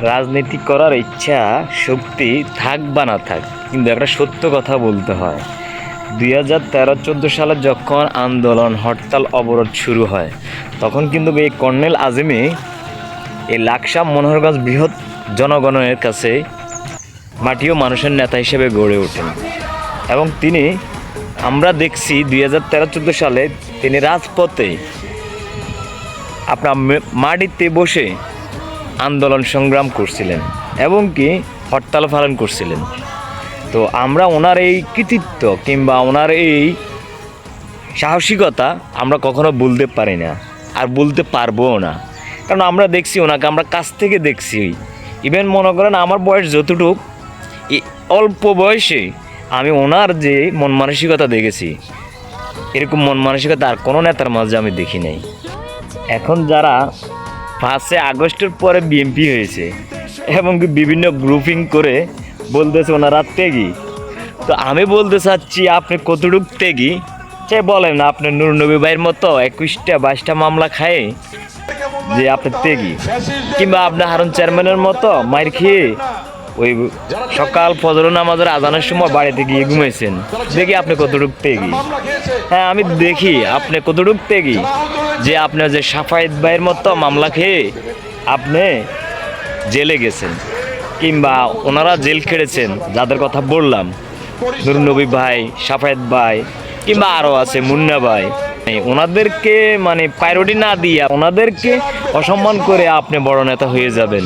রাজনীতি করার ইচ্ছা শক্তি থাক বা না থাক, কিন্তু একটা সত্য কথা বলতে হয়। 2013-14 সালে যখন আন্দোলন, হরতাল, অবরোধ শুরু হয়, তখন কিন্তু এই কর্নেল আজিমি এই লাকসাম মনোহরগঞ্জ বৃহৎ জনগণের কাছে মাটি ও মানুষের নেতা হিসেবে গড়ে ওঠেন। এবং তিনি, আমরা দেখছি 2013-14 সালে তিনি রাজপথে আপনার মাটিতে বসে আন্দোলন সংগ্রাম করছিলেন এবং কি হরতাল পালন করছিলেন। তো আমরা ওনার এই কৃতিত্ব কিংবা ওনার এই সাহসিকতা আমরা কখনো বলতে পারি না, আর বলতে পারবোও না। কারণ আমরা দেখছি ওনাকে, আমরা কাছ থেকে দেখছি। ইভেন মনে করেন আমার বয়স যতটুক, অল্প বয়সে আমি ওনার যে মন মানসিকতা দেখেছি, এরকম মন মানসিকতা আর কোনো নেতার মাঝে আমি দেখি নাই। এখন যারা 5 আগস্টের পরে বিএমপি হয়েছে এবং বিভিন্ন গ্রুপিং করে বলতেছে ওনারা ত্যাগী, তো আমি বলতে চাচ্ছি আপনি কতটুক ত্যাগী সে বলেন না। আপনি নূর নবী ভাইয়ের মতো 21টা-22টা মামলা খায় যে আপনি ত্যাগী, কিংবা আপনি হারুন চেয়ারম্যানের মতো মাইর খেয়ে ওই সকাল ফজর নামাজের আজানের সময় বাড়িতে গিয়ে ঘুমাইছেন, দেখি আপনি কতটুক ত্যাগী। হ্যাঁ, আমি দেখি আপনি কতটুক ত্যাগী যে আপনার যে সাফায়েত ভাইয়ের মতো মামলা খেয়ে আপনি জেলে গেছেন, কিংবা ওনারা জেল খেটেছেন যাদের কথা বললাম, নূর নবী ভাই, সাফায়েত ভাই, কিংবা আরও আছে মুন্না ভাই। ওনাদেরকে মানে প্রায়োরিটি না দিয়ে ওনাদেরকে অসম্মান করে আপনি বড় নেতা হয়ে যাবেন।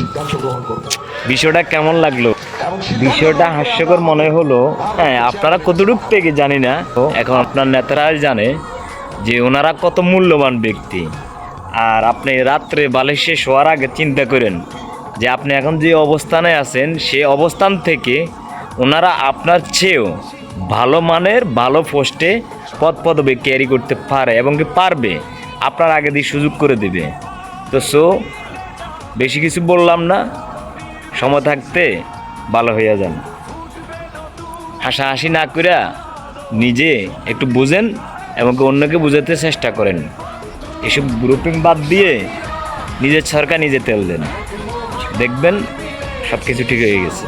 বিষয়টা কেমন লাগলো? বিষয়টা হাস্যকর মনে হলো। হ্যাঁ, আপনারা কতটুক থেকে জানি না, এখন আপনার নেতারাই জানে যে ওনারা কত মূল্যবান ব্যক্তি। আর আপনি রাত্রে বালিশে শোয়ার আগে চিন্তা করেন যে আপনি এখন যে অবস্থানে আছেন, সে অবস্থান থেকে ওনারা আপনার চেয়েও ভালো মানের, ভালো পোস্টে পদবি ক্যারি করতে পারে এবং কি পারবে, আপনার আগে দিয়ে সুযোগ করে দেবে। তো বেশি কিছু বললাম না, সময় থাকতে ভালো হইয়া যান। হাসাহাসি না করে নিজে একটু বুঝেন এবং অন্যকে বুঝাতে চেষ্টা করেন। এসব গ্রুপিং বাদ দিয়ে নিজের সরকার নিজে তেল দেন, দেখবেন সব কিছু ঠিক হয়ে গেছে।